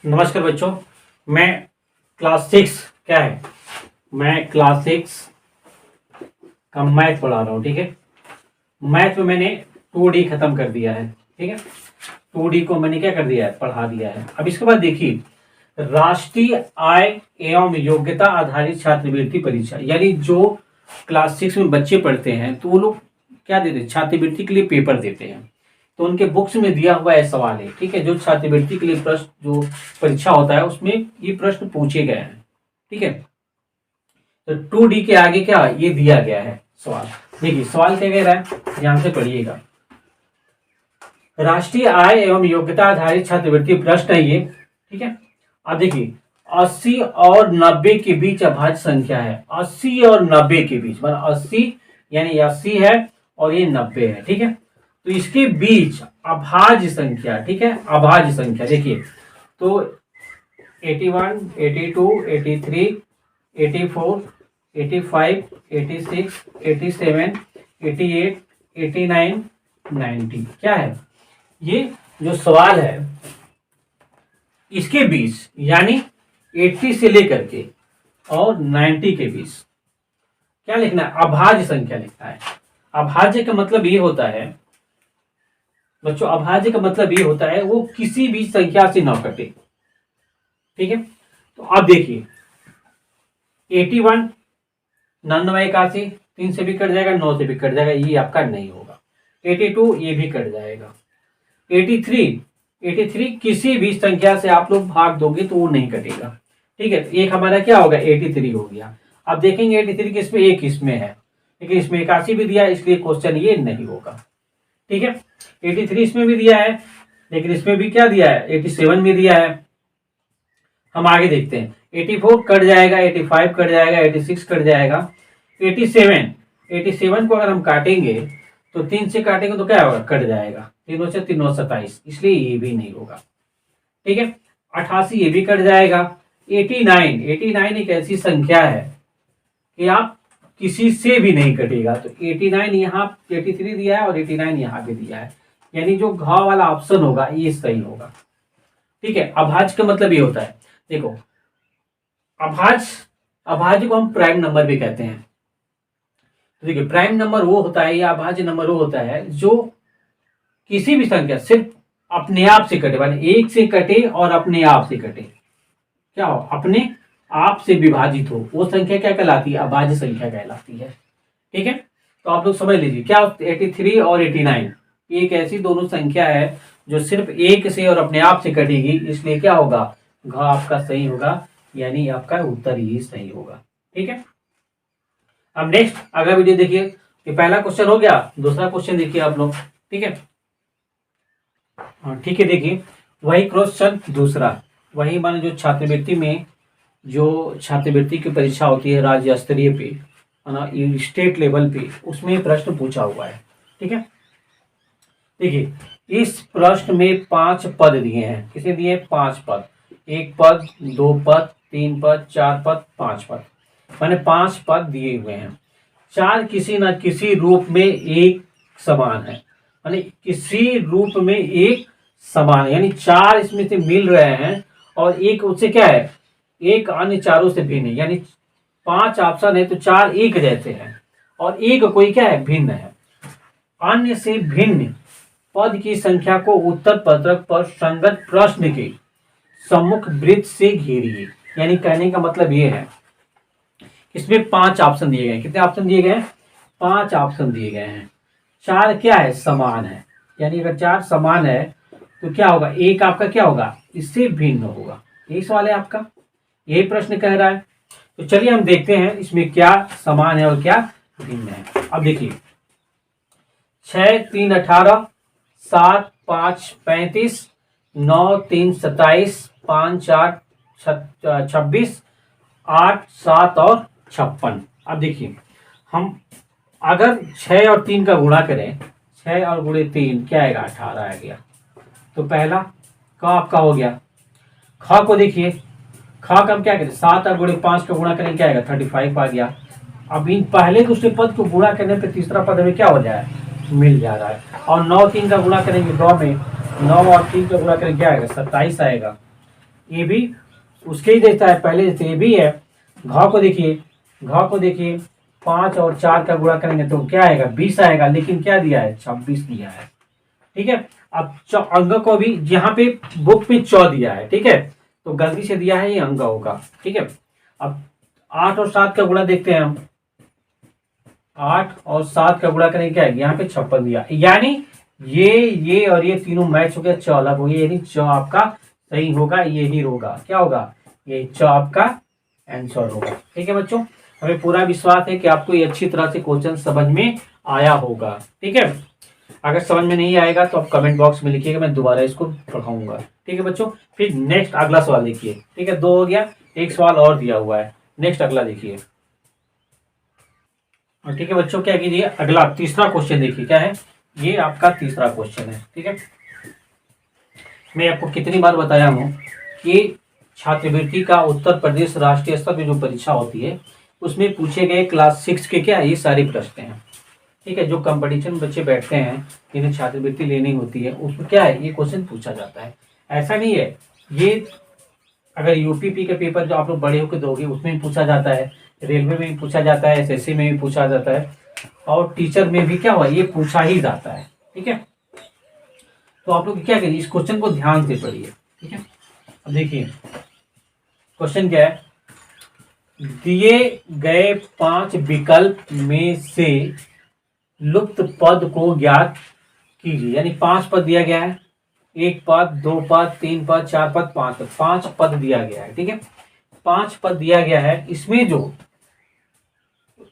नमस्कार बच्चों। मैं क्लास 6 क्या है मैं क्लास 6 का मैथ पढ़ा रहा हूँ। ठीक है, मैथ में मैंने 2D खत्म कर दिया है। ठीक है, 2D को मैंने क्या कर दिया है, पढ़ा दिया है। अब इसके बाद देखिए, राष्ट्रीय आय एवं योग्यता आधारित छात्रवृत्ति परीक्षा, यानी जो क्लास 6 में बच्चे पढ़ते हैं तो वो लोग क्या देते हैं, छात्रवृत्ति के लिए पेपर देते हैं। तो उनके बुक्स में दिया हुआ है सवाल है। ठीक है, जो छात्रवृत्ति के लिए प्रश्न जो परीक्षा होता है उसमें ये प्रश्न पूछे गए हैं। ठीक है, तो 2D के आगे क्या ये दिया गया है सवाल। देखिए सवाल क्या कह रहा है, ध्यान से पढ़िएगा। राष्ट्रीय आय एवं योग्यता आधारित छात्रवृत्ति प्रश्न है ये। ठीक है, अब देखिए 80 और 90 के बीच अभाज्य संख्या है। 80 और 90 के बीच, मतलब 80 यानी 80 है और ये 90 है। ठीक है, तो इसके बीच अभाज्य संख्या, ठीक है, अभाज्य संख्या देखिए तो 81, 82, 83, 84, 85, 86, 87, 88, 89, 90 क्या है ये जो सवाल है इसके बीच, यानी 80 से लेकर के और 90 के बीच क्या लिखना है, अभाज्य संख्या लिखना है। अभाज्य का मतलब ये होता है बच्चों, अभाज्य का मतलब ये होता है वो किसी भी संख्या से न कटे। ठीक है, तो अब देखिए 81 99 81 3 से भी कट जाएगा, 9 से भी कट जाएगा, ये आपका नहीं होगा। 82 ये भी कट जाएगा। 83 किसी भी संख्या से आप लोग भाग दोगे तो वो नहीं कटेगा। ठीक है, एक हमारा क्या होगा 83 हो गया। अब देखेंगे 83 किसमें, एक इसमें है, लेकिन इसमें 81 भी दिया, इसलिए क्वेश्चन ये नहीं होगा। ठीक है, 83 इसमें भी दिया है, लेकिन इसमें भी क्या दिया है, 87 भी दिया है। हम आगे देखते हैं, 84 कट जाएगा, 85 कट जाएगा, 86 कट जाएगा, 87 को अगर हम काटेंगे तो 3 से काटेंगे तो क्या होगा, कट जाएगा, 3 से 3 27, इसलिए ये भी नहीं होगा। ठीक है, 88 ये भी कट जाएगा। 89 एक ऐसी संख्या है कि आप किसी से भी नहीं कटेगा, तो 89 यहाँ 83 दिया है और 89 यहाँ पे दिया है, यानी जो घ वाला ऑप्शन होगा ये सही होगा। ठीक है, अभाज्य का मतलब ये होता है, देखो अभाज्य को हम प्राइम नंबर भी कहते हैं। तो देखिए प्राइम नंबर वो होता है या अभाज्य नंबर वो होता है जो किसी भी संख्या सिर्फ अपने आप से कटे, माने एक से कटे और अपने आप से कटे, क्या हो, अपने आप से विभाजित हो, वो संख्या क्या कहलाती है, अभाज्य संख्या कहलाती है। ठीक है, तो आप लोग समझ लीजिए क्या 83 और 89 एक ऐसी दोनों संख्या है जो सिर्फ एक से और अपने आप से कटेगी, इसलिए क्या होगा, घ आपका सही होगा, यानी आपका उत्तर ही सही होगा। ठीक है, अब नेक्स्ट अगला वीडियो देखिए, ये पहला क्वेश्चन हो गया, दूसरा क्वेश्चन देखिए आप लोग। ठीक है, ठीक है, देखिए वही क्वेश्चन दूसरा, वही मान जो छात्रवृत्ति में जो छात्रवृत्ति की परीक्षा होती है राज्य स्तरीय पे, है ना, स्टेट लेवल पे, उसमें प्रश्न पूछा हुआ है। ठीक है, देखिए इस प्रश्न में 5 पद दिए हैं। किसे दिए, 5 पद, 1 पद, 2 पद, 3 पद, 4 पद, 5 पद, माने 5 पद दिए हुए हैं। 4 किसी न किसी रूप में एक समान है, यानी किसी रूप में एक समान है, यानी 4 इसमें से मिल रहे हैं और एक उससे क्या है, एक अन्य चारों से भिन्न है, यानी 5 ऑप्शन है तो 4 एक जैसे हैं और एक कोई क्या है, भिन्न है। अन्य से भिन्न पद की संख्या को उत्तर पत्रक पर संगत प्रश्न के सम्मुख वृत्त से घेरिए। यानी कहने का मतलब ये है, इसमें 5 ऑप्शन दिए गए। कितने ऑप्शन दिए गए हैं, 5 ऑप्शन दिए गए हैं। 4 क्या है, समान है, यानी अगर 4 समान है तो क्या होगा, एक आपका क्या होगा, इससे भिन्न होगा। यही सवाल है आपका, यही प्रश्न कह रहा है। तो चलिए हम देखते हैं इसमें क्या समान है और क्या भिन्न है। अब देखिए 6 3 18, 7 5 35, 9 3 27, 5 4 26, 8 7 और 56। अब देखिए हम अगर 6 और 3 का गुणा करें, 6 और गुणे 3 क्या आएगा, 18 आ गया। तो पहला क आपका हो गया। ख को देखिए, ख का हम क्या करें, 7 और गुणे 5 का गुणा करें, क्या आएगा, 35 आ गया। अब इन पहले दूसरे पद को गुणा करने पे तीसरा पद हमें क्या हो जाए, मिल जा रहा है। और 9 3 का गुणा करेंगे 9 में, 9 और 3 का गुणा करेंगे क्या आएगा, 27 आएगा। ये भी उसके ही जैसा है पहले जैसे, ये भी है। घ को देखिए, घ को देखिए, 5 और 4 का गुणा करेंगे तो क्या आएगा, 20 आएगा, लेकिन क्या दिया है, 26 दिया है। ठीक है, अब अंग को भी यहाँ पे बुक में 14 दिया है, ठीक है, तो गलती से दिया है, ये अंग होगा। ठीक है, अब 8 और 7 का गुणा देखते हैं हम। 8 और 7 का गुणा करेंगे, क्या है, यहाँ पे 56 दिया, यानी ये और ये तीनों मैच हो गया, 4 अलग हो गया, यानी 4 आपका सही होगा, यही होगा, क्या होगा, ये 4 आपका आंसर होगा। ठीक है बच्चों, हमें पूरा विश्वास है कि आपको ये अच्छी तरह से क्वेश्चन समझ में आया होगा। ठीक है, अगर समझ में नहीं आएगा तो आप कमेंट बॉक्स में लिखिएगा, मैं दोबारा इसको पढ़ाऊंगा। ठीक है बच्चों, फिर नेक्स्ट अगला सवाल देखिए। ठीक है, 2 हो गया, एक सवाल और दिया हुआ है, नेक्स्ट अगला देखिए। और ठीक है बच्चों, क्या कीजिए, अगला तीसरा क्वेश्चन देखिए, क्या है, ये आपका तीसरा क्वेश्चन है। ठीक है, मैं आपको कितनी बार बताया हूँ कि छात्रवृत्ति का उत्तर प्रदेश राष्ट्रीय स्तर पर जो परीक्षा होती है उसमें पूछे गए क्लास 6 के क्या ये सारे प्रश्न हैं। ठीक है, जो कंपटीशन बच्चे बैठते हैं जिन्हें छात्रवृत्ति लेनी होती है उसमें क्या है, ये क्वेश्चन पूछा जाता है। ऐसा नहीं है, ये अगर यूपीपी के पेपर जो आप लोग बड़े होकर दोगे उसमें भी पूछा जाता है, रेलवे में भी पूछा जाता है, एसएससी में भी पूछा जाता है, और टीचर में भी क्या हुआ, ये पूछा ही जाता है। ठीक है, तो आप लोग क्या करिए, इस क्वेश्चन को ध्यान से पढ़िए। ठीक है, अब देखिए क्वेश्चन क्या है, दिए गए 5 विकल्प में से लुप्त पद को ज्ञात कीजिए, यानी 5 पद दिया गया है, 1 पद, 2 पद, 3 पद, 4 पद, 5 पद, 5 पद दिया गया है। ठीक है, 5 पद दिया गया है, इसमें जो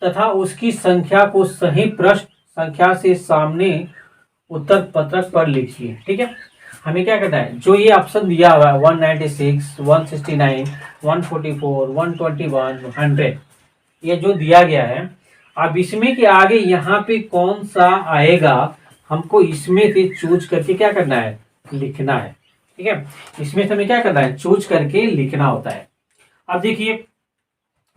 तथा उसकी संख्या को सही प्रश्न संख्या से सामने उत्तर पत्रक पर लिखिए। ठीक है, हमें क्या करना है, जो ये ऑप्शन दिया हुआ है 196, 169, 144, 121, 100, ये जो दिया गया है, अब इसमें के आगे यहाँ पे कौन सा आएगा हमको इसमें से चूज करके क्या करना है, लिखना है। ठीक है, इसमें से हमें क्या करना है, चूज करके लिखना होता है। अब देखिए,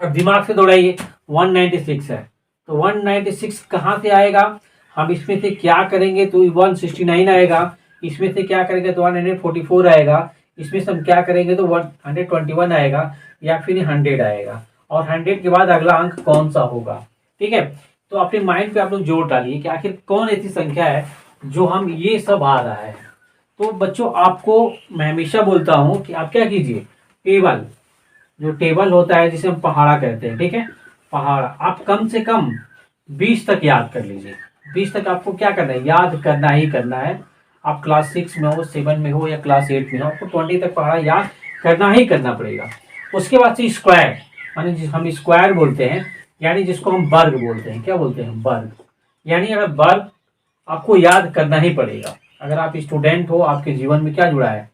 अब दिमाग से दौड़ाइए, 196 है तो 196 कहाँ से आएगा, हम इसमें से क्या करेंगे तो 169 आएगा, इसमें से क्या करेंगे तो 144 आएगा, इसमें से हम क्या करेंगे तो 121 आएगा, या फिर 100 आएगा, और 100 के बाद अगला अंक कौन सा होगा। ठीक है, तो अपने माइंड पे आप लोग जोर डालिए कि आखिर कौन ऐसी संख्या है जो हम ये सब आ रहा है। तो बच्चों आपको मैं हमेशा बोलता हूँ कि आप क्या कीजिए, टेबल, जो टेबल होता है जिसे हम पहाड़ा कहते हैं, ठीक है, पहाड़ा, आप कम से कम 20 तक याद कर लीजिए। 20 तक आपको क्या करना है, याद करना ही करना है। आप क्लास 6 में हो, 7 में हो या क्लास 8 में हो, आपको 20 तक पहाड़ा याद करना ही करना पड़ेगा। उसके बाद से स्क्वायर, मानी जिस हम स्क्वायर बोलते हैं, यानी जिसको हम वर्ग बोलते हैं, क्या बोलते हैं, वर्ग, यानी अगर वर्ग आपको याद करना ही पड़ेगा। अगर आप स्टूडेंट हो, आपके जीवन में क्या जुड़ा है,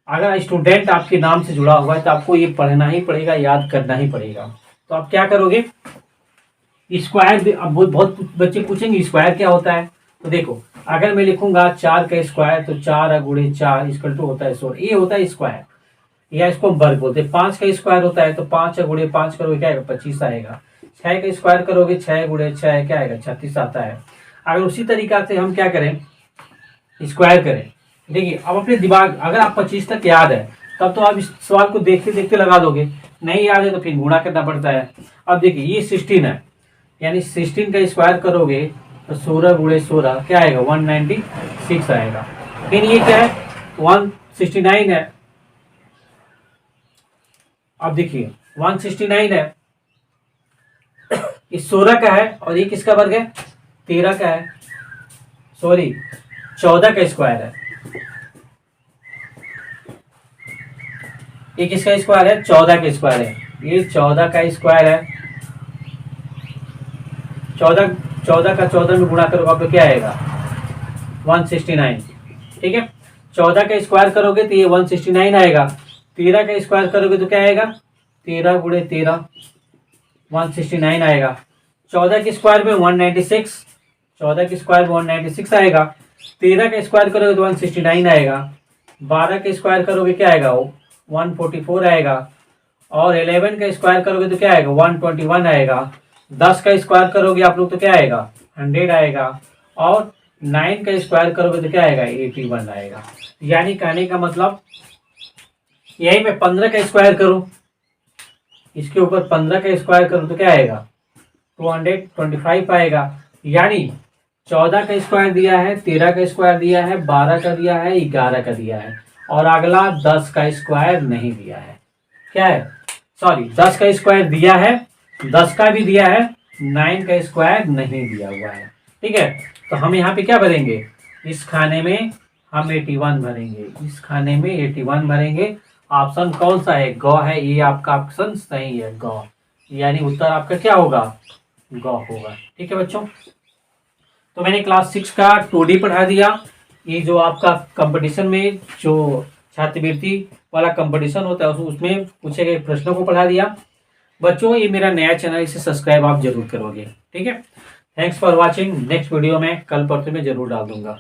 अगर स्टूडेंट आपके नाम से जुड़ा हुआ है तो आपको ये पढ़ना ही पड़ेगा, याद करना ही पड़ेगा। तो आप क्या करोगे, स्क्वायर, अब बहुत बच्चे पूछेंगे स्क्वायर क्या होता है, तो देखो अगर मैं लिखूंगा 4 का स्क्वायर तो 4 गुणे 4 इक्वल टू होता है 16, ये होता है स्क्वायर, या इसको हम वर्ग बोलते हैं। 5 का स्क्वायर होता है तो 5 गुणे 5 करोगे क्या आएगा, 25 आएगा। 6 का स्क्वायर करोगे 6 गुणे 6 क्या आएगा, 36 आता है। अगर उसी तरीका से हम क्या करें, स्क्वायर करें, देखिए अब अपने दिमाग, अगर आप 25 तक याद है तब तो आप इस सवाल को देखते देखते लगा दोगे, नहीं याद है तो फिर गुणा करना पड़ता है। अब देखिए ये 16 है, यानी 16 का स्क्वायर करोगे तो 16 गुणे 16 क्या आएगा, 196 आएगा। फिर ये क्या है, 169 है। अब देखिए 169 है, इस 16 का है, और ये किसका वर्ग है, 13 का है, सॉरी 14 का स्क्वायर है। ये किसका स्क्वायर है, 14 का स्क्वायर है, ये 14 का स्क्वायर है। 14 का 14 में गुणा करोगे आप तो क्या आएगा, 169। ठीक है, 14 का स्क्वायर करोगे तो ये 169 आएगा। 13 का स्क्वायर करोगे तो क्या आएगा, 13 गुणे 13 169 आएगा। 14 के स्क्वायर में 196, 14 के स्क्वायर में 196 आएगा। 13 का स्क्वायर करोगे तो 169 आएगा। 12 का स्क्वायर करोगे क्या आएगा, वो 144 आएगा। और 11 का स्क्वायर करोगे तो क्या आएगा, 121 आएगा। 10 का स्क्वायर करोगे आप लोग तो क्या आएगा, 100 आएगा। और 9 का स्क्वायर करोगे तो क्या आएगा, 81 आएगा। यानी कहने का मतलब यही मैं 15 का स्क्वायर करूं, इसके ऊपर 15 का स्क्वायर करूं तो क्या आएगा, 225 आएगा। यानी 14 का स्क्वायर दिया है, 13 का स्क्वायर दिया है, 12 का दिया है, 11 का दिया है, और अगला 10 का स्क्वायर नहीं दिया है। क्या है, सॉरी 10 का स्क्वायर दिया है, 10 का भी दिया है, 9 का स्क्वायर नहीं दिया हुआ है। ठीक है, तो हम यहाँ पे क्या भरेंगे, इस खाने में हम 81 भरेंगे, इस खाने में 81 भरेंगे। ऑप्शन कौन सा है, गौ है, ये आपका ऑप्शन सही है, गौ। यानी उत्तर आपका क्या होगा, गौ होगा। ठीक है बच्चों, तो मैंने क्लास 6 का 2D पढ़ा दिया। ये जो आपका कंपटीशन में जो छात्रवृत्ति वाला कंपटीशन होता है उसमें पूछे गए प्रश्नों को पढ़ा दिया। बच्चों ये मेरा नया चैनल, इसे सब्सक्राइब आप जरूर करोगे। ठीक है, thanks for watching. Next video में कल परसों में जरूर डाल दूंगा।